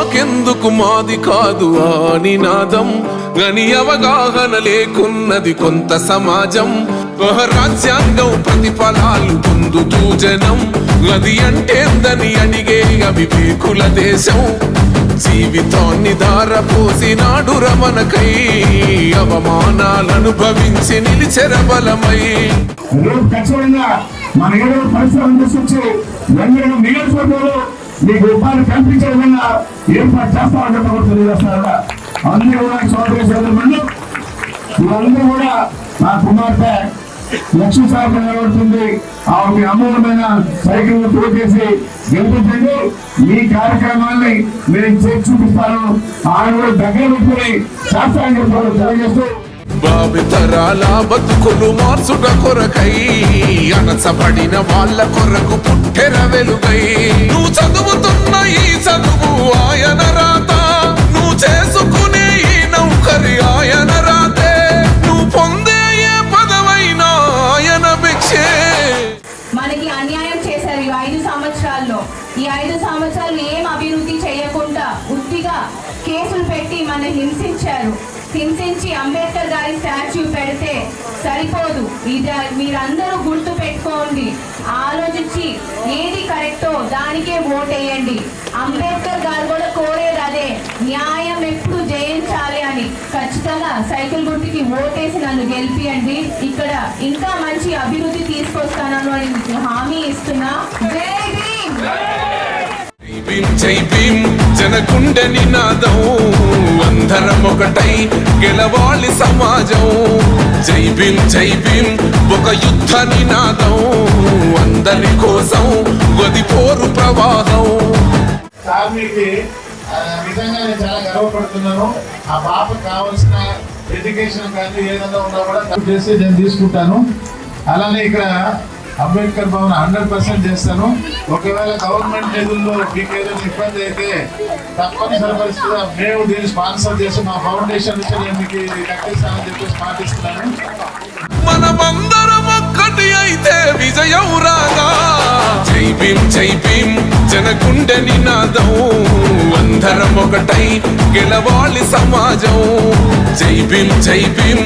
మాకెందుకు మాది కాదు ఆ నినాదం గని అవగాహన లేకున్నది కొంత సమాజం రాజ్యాంగం ప్రతిఫలాలు పొందుతూ జనం అది అంటేందని అడిగే అవివేకుల దేశం జీవితాన్ని ధారపోసినాడు రమణకై అవమానాలను భవించి నిలిచెర బలమై మన ఏదో పరిశ్రమ తీసుకొచ్చి నియోజకవర్గంలో మీకు ఉపాధి కల్పించే విధంగా ఏర్పాటు చేస్తామని చెప్పి తెలియజేస్తారట. అందరూ కూడా సోదరి సోదరులు వీళ్ళందరూ కూడా నా కుమార్తె లక్ష్మీ సాగు నిలబడుతుంది. ఆమె అమూల్యమైన సైకిల్ ప్రో చేసి గెలిపించండి. ఈ కార్యక్రమాన్ని నేను చేసి చూపిస్తాను. ఆయన కూడా దగ్గర పెట్టుకుని చేస్తానని చెప్పి తెలియజేస్తూ భావితరాల బతుకులు మార్చుట కొరకై అణచబడిన వాళ్ళ కొరకు పుట్టెర వెలుగై నువ్వు చదువుతున్న ఈ చదువు ఆయన రాత నువ్వు చేసుకునే ఈ నౌకరి ఆయన రాతే నువ్వు పొందే ఏ పదవైనా ఆయన భిక్షే. మనకి అన్యాయం చేశారు ఈ 5 సంవత్సరాల్లో. ఈ 5 సంవత్సరాలు ఏం అభివృద్ధి చేయకుండా ఉత్తిగా కేసులు పెట్టి మన హింసించి అంబేద్కర్ గారి స్టాచ్యూ పెడితే సరిపోదు. ఇది మీరందరూ గుర్తు పెట్టుకోండి, ఆలోచించి ఏది కరెక్టో దానికే ఓటేయండి. అంబేద్కర్ గారు కూడా కోరేది అదే, న్యాయం ఎప్పుడు జయించాలి అని. ఖచ్చితంగా సైకిల్ గుర్తుకి ఓటేసి నన్ను గెలిపియండి. ఇక్కడ ఇంకా మంచి అభివృద్ధి తీసుకొస్తానని అని హామీ ఇస్తున్నా. జై భీమ్ జనగుండె నినాదం అందరం ఒకటై గెలవాలి సమాజం. జై భీమ్ ఒక యుద్ధ నినాదం అందరి కోసం గదిపోరు ప్రవాహం. నిజంగా నేను చాలా గర్వపడుతున్నాను. ఆ పాపకు కావాల్సిన ఎడ్యుకేషన్ కానీ ఏదైనా ఉన్నా కూడా చేసి నేను తీసుకుంటాను. అలానే ఇక్కడ అంబేద్కర్ భవన్ 100% చేస్తాను. ఒకవేళ గవర్నమెంట్ నిధుల్లో మీకు ఏదైనా ఇబ్బంది అయితే తప్పనిసరి పరిస్థితిగా మేము దీన్ని స్పాన్సర్ చేసి మా ఫౌండేషన్ నుంచి నేను మీకు కట్టిస్తానని చెప్పేసి మాటిస్తున్నాను. మనమందరం ఒక్కటి అయితే విజయం రాగా. జై భీమ్ జనగుండె నినాదం అందరం ఒకటై గెలవాలి సమాజం. జై భీమ్